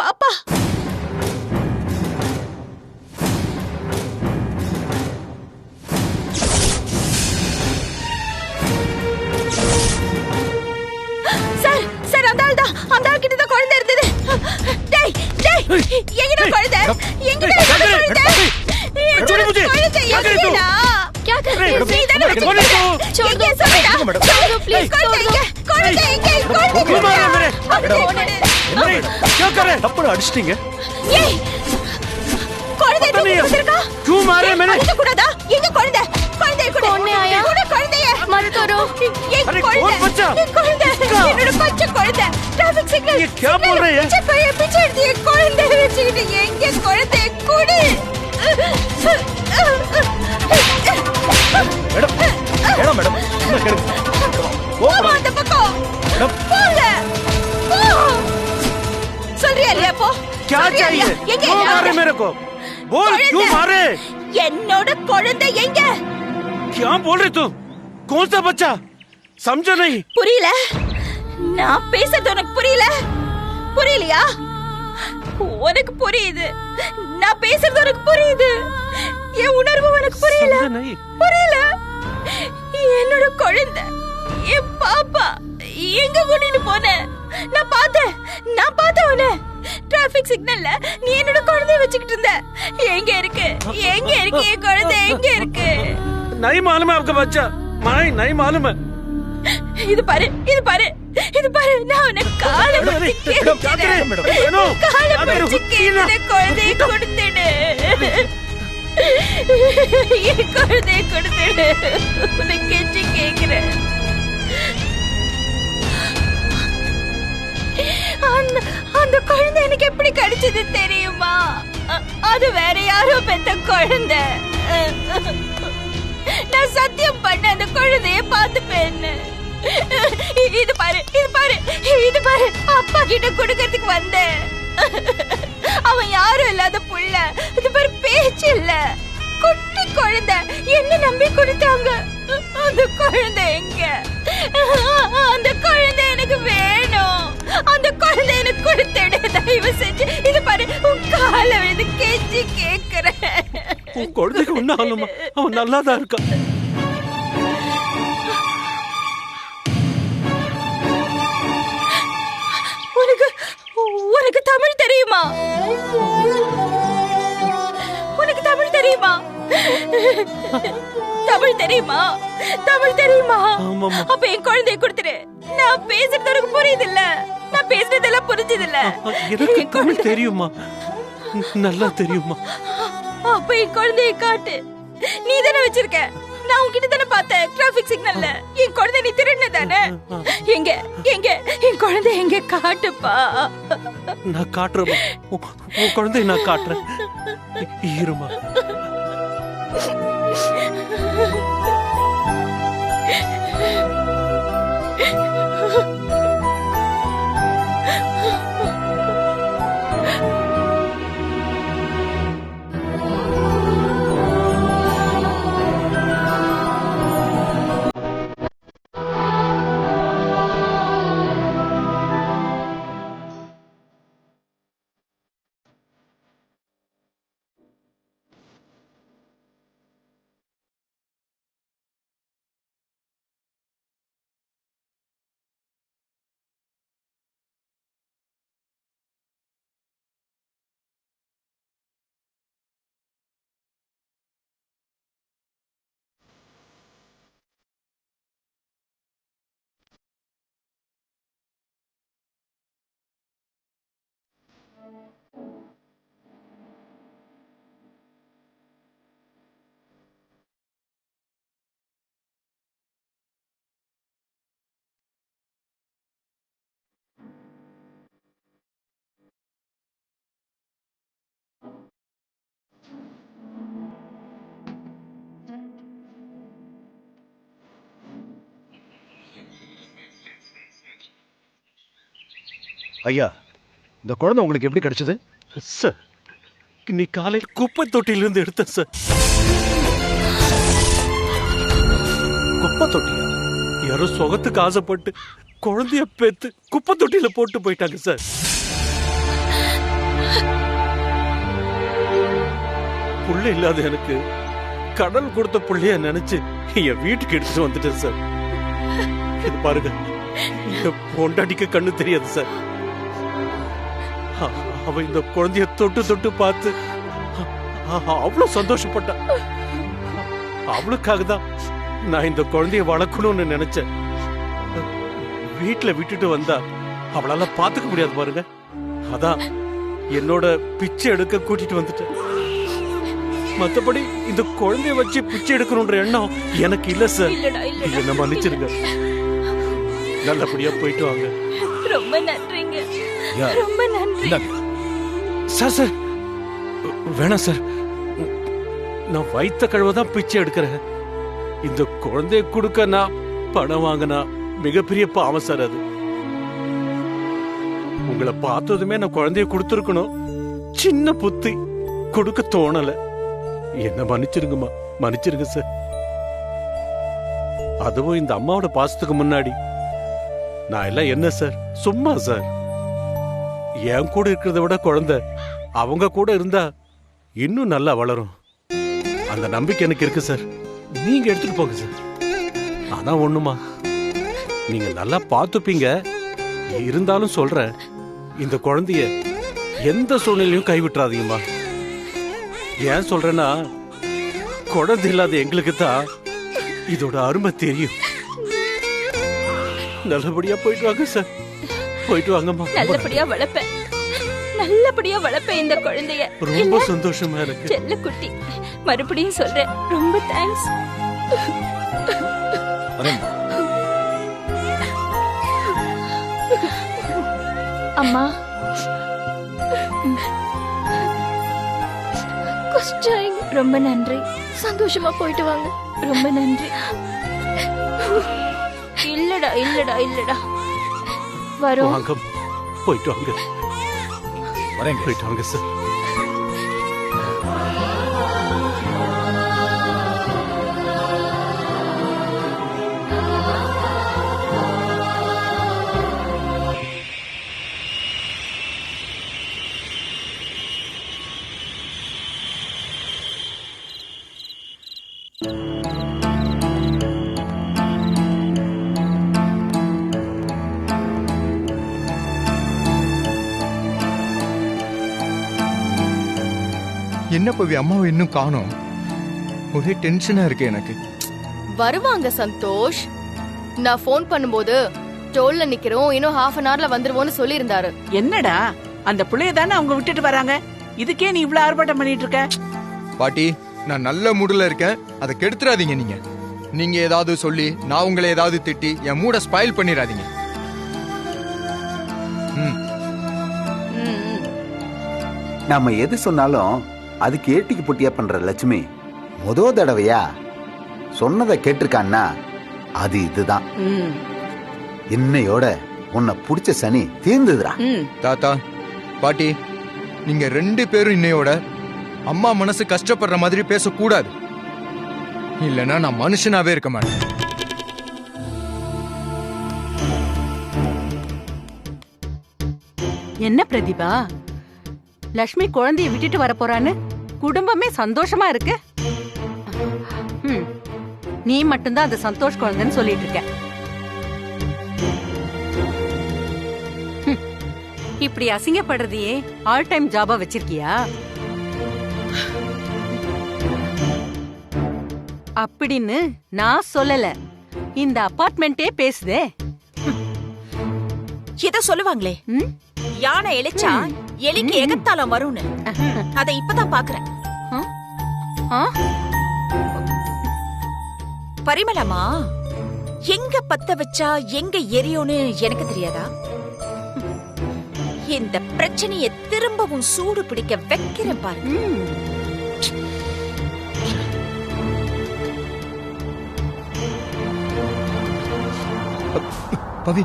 பாப்பா. Sir sir, அந்த ஆள் கிட்ட தான் குழந்தை இருந்தது. டேய் டேய், எங்கடா குழந்தை? எங்கடா குழந்தை? எங்கடா? क्या कर रहे हो? सीधा ना छोड़ दो। छोड़ दो प्लीज, छोड़ दो। कुழந்தை எங்க? क्या कर रहे? तप्पड़ அடிச்சிட்டீங்க. ஏய், குழந்தை தூக்கிட்டு क्यों मारे मैंने? அடிக்க கூடாதா? எங்க குழந்தை? குழந்தை கூட குழந்தைய मत करो. अरे कौन बच्चा? என்னோட பச்சை குழந்தை. Traffic signal. ये क्या बोल रहे हैं? पीछे எடுத்து குழந்தை வச்சிட்டு எங்க குழந்தை கூடு? मैडम मैडम मैडम என்ன கேளுங்க. போமா அந்த பக்கம். போங்க. போ. சொல்றியா இல்லையா? போ. क्या चाहिए? क्यों मारे मेरे को? बोल क्यों मारे? என்னோட குழந்தை எங்க? क्या बोल रही तू? कौन सा बच्चा? समझो नहीं. புரியல? நான் பேசுறது உனக்கு புரியல? புரியலையா? உனக்கு புரியுது. நான் பேசுறது உனக்கு புரியுது. என் உணர்வு உனக்கு புரியல? புரியல? என்னோட குழந்தை, என் பாப்பா எங்க கூட்டிட்டு போன? நான் பார்த்தேன் உன்னை டிராபிக் சிக்னல்ல. நீ என்னோட குழந்தைய வச்சுக்கிட்டு இருந்த. எங்க இருக்கு என் குழந்தை? எங்க இருக்கு? नहीं मालूम है आपका बच्चा. नहीं मालूम है. இது பாரு நான் உன்னை காலை பிடிச்சு கேட்கிறேன். குழந்தைய கொடுத்துடு. என் குழந்தைய கொடுத்துடு. உன்னை கெஞ்சி கேட்கிறேன். அந்த குழந்தை எனக்கு எப்படி கிடைச்சது தெரியுமா? அது வேற யாரோ பெத்த குழந்தை. நான் சத்தியம் பண்ண அந்த குழந்தைய பார்த்துப்பேன்னு. இது பாரு அப்பா கிட்ட கொடுக்கறதுக்கு வந்தேன். அவன் யாரும் இல்லாத புள்ள. இது பாரு, பேச்சு இல்ல, குட்டி குழந்தை. என்ன நம்பி கொடுத்தாங்க. அந்த குழந்தை எங்க? அந்த குழந்தை எனக்கு வேணும். அந்த குழந்தை எனக்கு கொடுத்துடு தயவு செஞ்சு. இது பாரு, உன் காலை விழுந்து கெஞ்சி கேக்குறேன். உன் குழந்தைக்கு ஒன்னும் ஆகலமா? அவன் நல்லாதான் இருக்கான். உனக்கு தமிழ் தெரியுமா? உனக்கு தமிழ் தெரியுமா? தமிழ் தெரியுமா? அப்ப என் குழந்தையை கொடுத்துரு. நான் பேசுறது உனக்கு புரியுது இல்ல? நான் பேசுறதெல்லாம் புரிஞ்சது இல்ல? எனக்கு தமிழ் தெரியுமா? நல்லா தெரியுமா? அப்ப என் குழந்தையை காட்டு. நீ தானே வச்சிருக்க. நான் உன்கிட்ட தானே பார்த்தேன் டிராபிக் சிக்னல்ல. என் குழந்தை நீ திருடுனதானே? எங்க என் குழந்தை எங்க? காட்டுப்பா. நான் காட்டுறேன். உன் குழந்தையை நான் காட்டுறேன். இருமா. ஐயா, இந்த குழந்தை உங்களுக்கு எப்படி கிடைச்சது? சார், நீ காலையில் குப்பை தொட்டியிலிருந்து எடுத்த சார். குப்பை தொட்டியா? யாரோ சொகத்துக்கு ஆசைப்பட்டு குழந்தைய பெத்து குப்பை தொட்டியில போட்டு போயிட்டாங்க சார். புள்ள இல்லாத எனக்கு கடல் கொடுத்த புள்ளைய நினைச்சு என் வீட்டுக்கு எடுத்துட்டு வந்துட்டேன் சார். இது பாருங்க, இந்த பொண்டாட்டிக்கு கண்ணு தெரியாது சார். அவ இந்த குழந்தைய தொட்டு தொட்டு பார்த்து அவ்வளவு சந்தோஷப்பட்டா. அவளுக்காக தான் நான் இந்த குழந்தைய வளர்க்கணும்னு நினைச்சேன். வீட்டுல விட்டுட்டு வந்தா அவளால பாத்துக்க முடியாது பாருங்க. அதான் என்னோட பிச்சை எடுக்க கூட்டிட்டு வந்துட்டேன். மத்தபடி இந்த குழந்தைய வச்சு பிச்சை எடுக்கணும்ன்ற எண்ணம் எனக்கு இல்ல சார். என்ன மன்னிச்சிருங்க. நல்லபடியா போயிட்டு வாங்க. ரொம்ப நன்றிங்க, ரொம்ப நன்றி சார். சார் வேணாம் சார், நான் வயித்த கழுவதான் பிச்சை எடுக்கிறேன். இந்த குழந்தைய கொடுக்க நான் பணம் வாங்கினா மிகப்பெரிய பாவம் சார். அது உங்களை பார்த்ததுமே நான் குழந்தைய கொடுத்துருக்கணும். சின்ன புத்தி கொடுக்க தோணல. என்ன மன்னிச்சிருங்கம்மா, மன்னிச்சிருங்க சார். அதுவும் இந்த அம்மாவோட பாசத்துக்கு முன்னாடி நான் எல்லாம் என்ன சார், சும்மா சார். என் கூட இருக்கிறத விட குழந்தை அவங்க கூட இருந்தா இன்னும் நல்லா வளரும். அந்த நம்பிக்கை எனக்கு இருக்கு சார். நீங்க எடுத்துட்டு போங்க சார். ஆனா ஒண்ணுமா, நீங்க நல்லா பாத்துப்பீங்க. இருந்தாலும் சொல்றேன், இந்த குழந்தைய எந்த சூழ்நிலையும் கைவிட்டுறாதீங்கம்மா. ஏன் சொல்றேன்னா, குழந்தை இல்லாத எங்களுக்கு தான் இதோட அருமை தெரியும். நல்லபடியா போயிட்டு வாங்க சார். போயிட்டு வாங்கம்மா. நல்லபடியா வளர்ப்பேன், நல்லபடியா வளர்ப்பேன் இந்த குழந்தைய. ரொம்ப சந்தோஷமா இருக்கு செல்ல குட்டி. மறுபடியும் சொல்றேன், ரொம்ப தேங்க்ஸ். அம்மா ரொம்ப நன்றி. சந்தோஷமா போயிட்டு வாங்க. ரொம்ப நன்றி. இல்லடா இல்லடா இல்லடா, வரோம். வாங்க, போயிட்டு வாங்க. வரேங்க. போயிட்டு வாங்க சார். என்ன பவி, அம்மாவை இன்னும் காணோம். ஒரே டென்ஷனா இருக்கு எனக்கு. வருவாங்க சந்தோஷ். நான் ஃபோன் பண்ணும்போது டோல்ல நிக்கிறோம், இன்னும் half an hourல வந்துருவோம்னு சொல்லியிருந்தாரு. என்னடா, அந்த புள்ளைய தானே அவங்க விட்டுட்டு வராங்க. இதுக்கே நீ இவ்வளவு ஆர்ப்பாட்டம் பண்ணிட்டு இருக்க? பாட்டி, நான் நல்ல மூடுல இருக்கேன், அதை கெடுத்துறாதீங்க. நீங்க ஏதாவது சொல்லி நான் உங்களை ஏதாவது திட்டி என் மூட ஸ்பாயில் பண்ணிடாதீங்க. நாம எது சொன்னாலும் அதுக்கு ஏட்டிக்கு புட்டியா பண்ற லட்சுமி முதல் தடவையா சொன்னதை கேட்டிருக்கான்னா அது இதுதான். இன்னையோட உன்னை புடிச்ச சனி தீர்ந்துதுடா. தாத்தா, பாட்டி, நீங்க 2 பேரும் இன்னையோட அம்மா மனசு கஷ்டப்படுற மாதிரி பேசக்கூடாது. இல்லைன்னா நான் மனுஷனாவே இருக்க மாட்டேன். என்ன பிரதிபா, லட்சுமி குழந்தைய விட்டுட்டு வர போறான்னு குடும்பமே சந்தோஷமா இருக்கு. நீ மட்டும்தான் அது சந்தோஷ் குழந்தைன்னு சொல்லிட்டு இருக்க. இப்படி அசிங்கப்படுறதையே ஆல் டைம் ஜாபா வச்சிருக்கியா? அப்படின்னு நான் சொல்லல, இந்த அபார்ட்மெண்டே பேசுதே. ஏதோ சொல்லுவாங்களே, யானை எலிச்சா எலிக்கு எகத்தாலம் வரும்னு. அதை இப்பதான் பாக்குறேன். பரிமளமா, எங்க பத்த வச்சா எங்க எரியும்னு எனக்கு தெரியாதா? இந்த பிரச்சனையை திரும்பவும் சூடு பிடிக்க வைக்கிறேன் பாருங்க. பவி,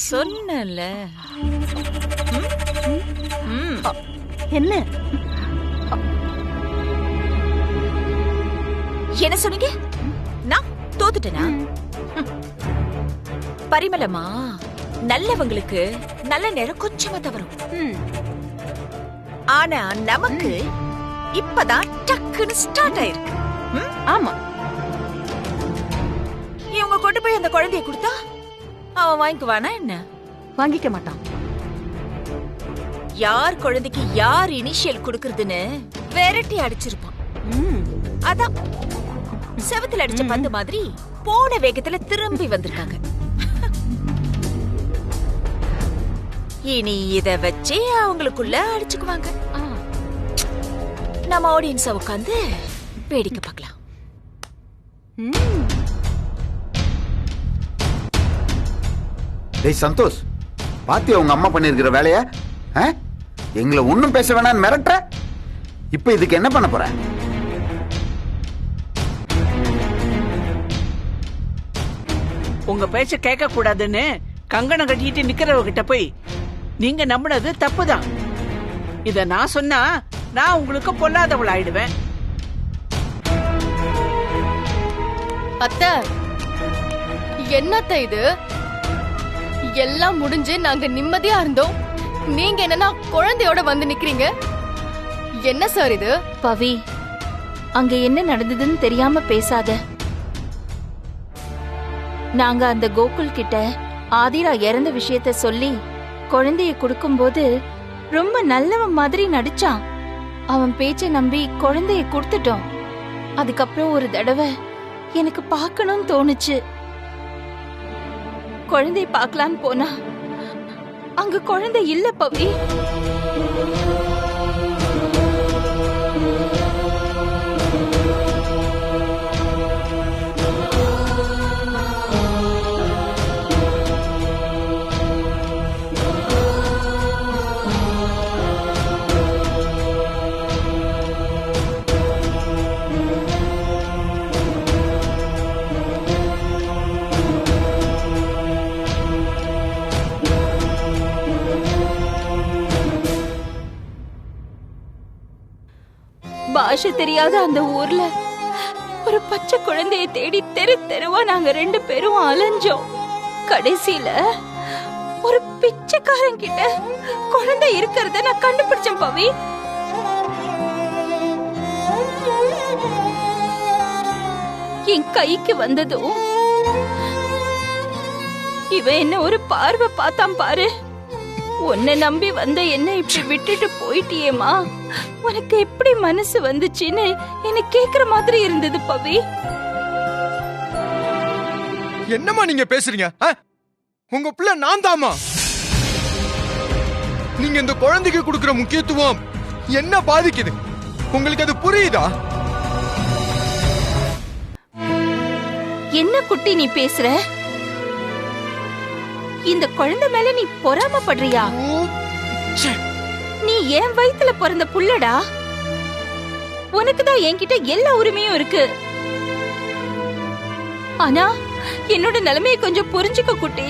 சொன்னல. என்ன என்ன சொன்னீங்க? நான் தோத்துட்டேனா? பரிமளமா, நல்லவங்களுக்கு நல்ல நேரம் கொஞ்சமா தவறும். ஆனா நமக்கு இப்பதான் டக்குன்னு ஸ்டார்ட் ஆயிருக்கு. ஆமா, இவங்க கொண்டு போய் அந்த குழந்தைய கொடுத்தா அவன் வாங்கிக்குவானா என்ன? வாங்கிக்க மாட்டான். யார் குழந்தைக்கு யார் இனிஷியல் கொடுக்கறதுன்னு விரட்டி அடிச்சிருப்பான். அதான் செவத்துல அடிச்ச பந்து மாதிரி போன வேகத்துல திரும்பி வந்திருக்காங்க. இனி இத வச்சே அவங்களுக்குள்ள அடிச்சுக்குவாங்க. நம்ம ஆடியன்ஸ உட்கார்ந்து வேடிக்கை பார்க்கலாம். டேய் சந்தோஷ், பாத்தியா உங்க அம்மா பண்ணிருக்கிற வேலைய? எங்களை ஒண்ணும் பேச வேணான்னு மிரட்ட. இப்ப இதுக்கு என்ன பண்ண போற? உங்க பேச்ச கேட்க கூடாதுன்னு கங்கணம் கட்டிட்டு நிக்கிறவகிட்ட போய் நீங்க நம்பினது தப்புதான். இத நான் சொன்னா நான் உங்களுக்கு பொல்லாதவள் ஆயிடுவேன். அத்தை, என்னத்த இது? எல்லாம் முடிஞ்சு நாங்க நிம்மதியா இருந்தோம். நீங்க என்னன்னா குழந்தையோட வந்து நிக்கிறீங்க. என்ன சார் இது? பவி, அங்க என்ன நடந்ததுன்னு தெரியாம பேசாத. நாங்க அந்த கோகுல் கிட்ட ஆதிரா இறந்த விஷயத்த சொல்லி குழந்தைய கொடுக்கும்போது ரொம்ப நல்லவன் மாதிரி நடிச்சான். அவன் பேச்ச நம்பி குழந்தைய கொடுத்துட்டோம். அதுக்கப்புறம் ஒரு தடவை எனக்கு பார்க்கணும்னு தோணுச்சு. குழந்தைய பார்க்கலான்னு போனா அங்க குழந்தை இல்ல பவி. பாஷை தெரியாத அந்த ஊர்ல ஒரு பச்சை குழந்தையை தேடி தெரு தெருவா நாங்க 2 பேரும் அலைஞ்சோம். கடைசியில ஒரு பிச்சைக்காரன் கிட்ட குழந்தை இருக்கிறத நான் கண்டுபிடிச்சேன் பவி. என் கைக்கு வந்ததும் இவன் என்ன ஒரு பார்வை பார்த்தான் பாரு. உன்னை நம்பி வந்த என்ன இப்படி விட்டுட்டு போயிட்டியேமா, உனக்கு எப்படி மனசு வந்துச்சுன்னு என்ன கேக்குற மாதிரி இருந்தது பவி. என்னம்மா நீங்க பேசுறீங்க? உங்க பிள்ளை நான் தாமா. நீங்க இந்த குழந்தைக்கு கொடுக்கிற முக்கியத்துவம் என்ன பாதிக்குது உங்களுக்கு அது புரியுதா? என்ன குட்டி நீ பேசுற? இந்த குழந்தை மேல நீ பொறாமப்படுறியா? நீ என் வயித்துல பிறந்த புள்ளடா. உனக்குதான் என்கிட்ட எல்லா உரிமையும் இருக்கு. ஆனா என்னோட நிலைமையை கொஞ்சம் புரிஞ்சுக்க குட்டி.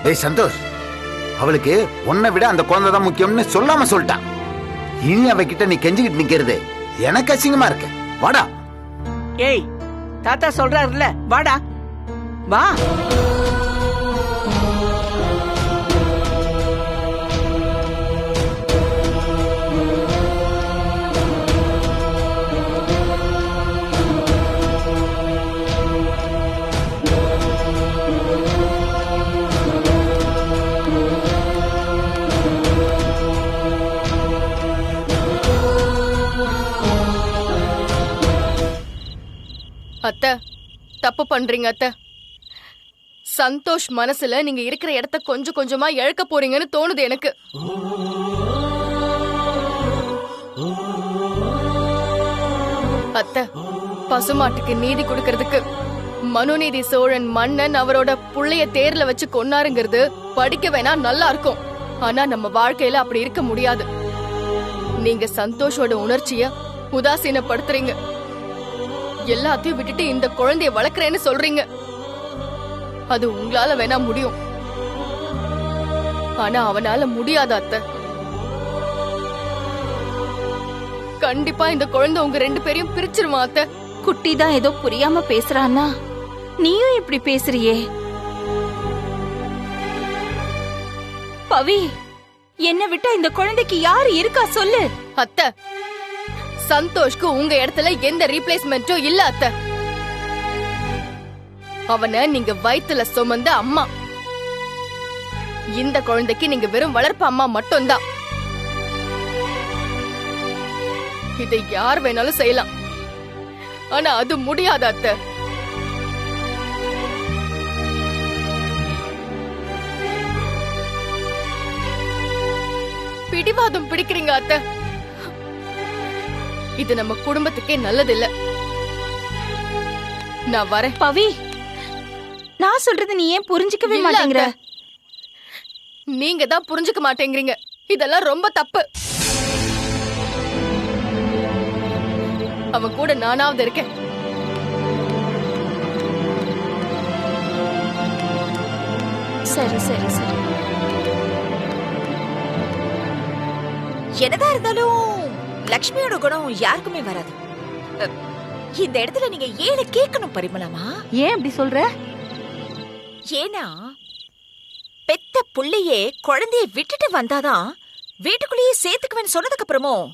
ஏய் சந்தோஷ், அவளுக்கு உன்னை விட அந்த குழந்தை தான் முக்கியம்னு சொல்லாம சொல்லிட்டான். இனி அவகிட்ட நீ கெஞ்சிக்கிட்டு நிக்கிறது எனக்கு அசிங்கமா இருக்கு. வாடா. ஏய், தாத்தா சொல்றாருல்ல, வாடா வா. அத்தை, தப்பு பண்றீங்க அத்தை. சந்தோஷ் மனசுல நீங்க இருக்கிற இடத்த கொஞ்சம் கொஞ்சமா இழக்க போறீங்கன்னு தோணுது எனக்கு. அத்தை, பசுமாட்டுக்கு நீதி கொடுக்கறதுக்கு மனுநீதி சோழன் மன்னன் அவரோட புள்ளைய தேர்ல வச்சு கொன்னாருங்கிறது படிக்க வேணா நல்லா இருக்கும். ஆனா நம்ம வாழ்க்கையில அப்படி இருக்க முடியாது. நீங்க சந்தோஷோட உணர்ச்சிய உதாசீனப்படுத்துறீங்க. எல்லாத்தையும் விட்டுட்டு இந்த குழந்தைய வளர்க்கறேன்னு சொல்றீங்க. அது உங்களால வேணா முடியும். ஆனா அவனால முடியாத அத்தை. கண்டிப்பா இந்த குழந்தை உங்க 2 பேரையும் பிரிச்சிருமா அத்தை. குட்டி தான் ஏதோ புரியாம பேசுறான்னா நீயும் இப்படி பேசுறியே. பவி, என்ன விட்டா இந்த குழந்தைக்கு யாரு இருக்கா சொல்லு. அத்தை, சந்தோஷ்க்கு உங்க இடத்துல எந்த ரீப்ளேஸ்மெண்ட்டும் இல்ல அத்தை. அவனை நீங்க வயித்துல சுமந்த அம்மா. இந்த குழந்தைக்கு நீங்க வெறும் வளர்ப்பு அம்மா மட்டும்தான். இதை யார் வேணாலும் செய்யலாம், ஆனா அது முடியாத அத்தை. பிடிவாதம் பிடிக்கிறீங்க அத்தை. இது நம்ம குடும்பத்துக்கே நல்லதில்ல. நான் வரேன். பவி, நான் சொல்றது நீ ஏன் புரிஞ்சுக்கவே இல்ல மாட்டேங்கிற? அத்தை. நீங்க தான் புரிஞ்சுக்க மாட்டேங்கிறீங்க. இதெல்லாம் ரொம்ப தப்பு. அவன் கூட நானாவது இருக்கேன். சரி சரி சரி. என்னதான் இருந்தாலும் லக்ஷ்மியோட குணம் யாருக்குமே வராது. இந்த இடத்துல நீங்க ஏழு கேட்கணும் பரிமளமா. ஏன் அப்படி சொல்ற? ஏன்னா பெத்த புள்ளையே குழந்தைய விட்டுட்டு வந்தாதான் வீட்டுக்குள்ளேயே சேர்த்துக்குவேன்னு சொன்னதுக்கு அப்புறமும்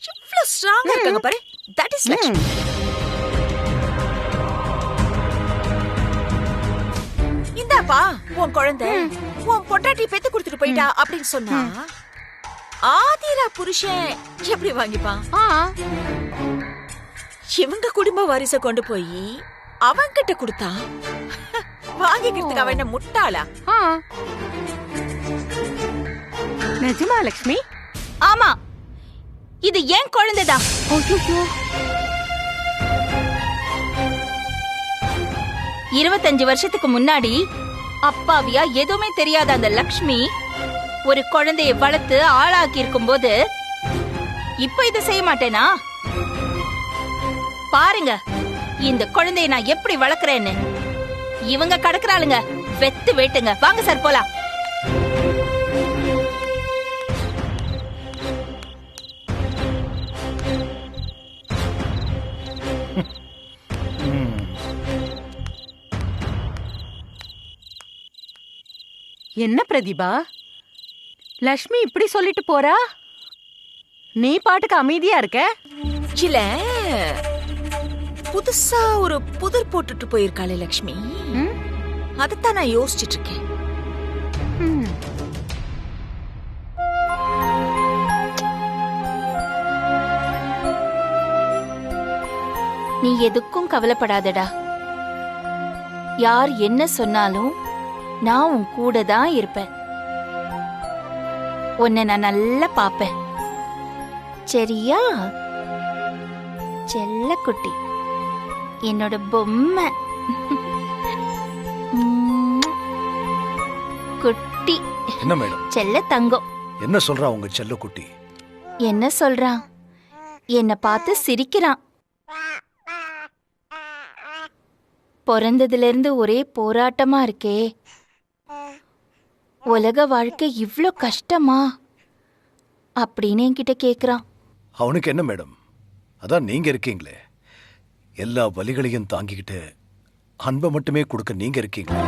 இவ்வளவு ஸ்ட்ராங்கா இருக்காங்க பாரு. That is Lakshmi. இந்தாப்பா உன் குழந்தை, உன் பொண்டாட்டி பெத்து கொடுத்துட்டு போயிட்டா அப்படின்னு சொன்னா ஆதிரா புருஷன் எப்படி வாங்கிப்பான்? இவங்க குடும்ப வாரிச கொண்டு போய் அவன் கிட்ட கொடுத்தா வாங்கிக்கிறதுக்கு அவன் என்ன முட்டாளா? நிஜமா லக்ஷ்மி? ஆமா, இது ஏன் குழந்தைதான். 25 வருஷத்துக்கு முன்னாடி அப்பாவியா எதுவுமே தெரியாத அந்த லக்ஷ்மி ஒரு குழந்தைய வளர்த்து ஆளாக்கி இருக்கும் போது இப்ப இதை செய்ய மாட்டேனா? பாருங்க இந்த குழந்தைய நான் எப்படி வளர்க்கறேன்னு. இவங்க கடக்குறாளுங்க, வெத்து வேட்டுங்க. வாங்க சார் போலாம். என்ன பிரதிபா, லக்ஷ்மி இப்படி சொல்லிட்டு போறா? நீ பாட்டுக்கு அமைதியா இருக்க. இல்ல, புதுசா ஒரு புதர் போட்டுட்டு போயிருக்காளே லக்ஷ்மி, அதத்தான் நான் யோசிச்சுட்டு இருக்கேன். நீ எதுக்கும் கவலைப்படாதடா. யார் என்ன சொன்னாலும் நான் உன் கூட தான் இருப்பேன். உன்னை நான் நல்லா பாப்பேன். சரியா செல்ல குட்டி, என்னோட பொம்மை குட்டி. என்ன மேடம்? செல்ல தங்கம். என்ன சொல்றா உங்க செல்ல குட்டி? என்ன சொல்றான்? என்னை பார்த்து சிரிக்கிறான். பிறந்ததுல இருந்து ஒரே போராட்டமா இருக்கே, உலக வாழ்க்கை இவ்ளோ கஷ்டமா அப்படின்னு என்கிட்ட கேக்குறான். அவனுக்கு என்ன மேடம், அதான் நீங்க இருக்கீங்களே, எல்லா வலிகளையும் தாங்கிக்கிட்டு அன்பை மட்டுமே கொடுக்க நீங்க இருக்கீங்களே.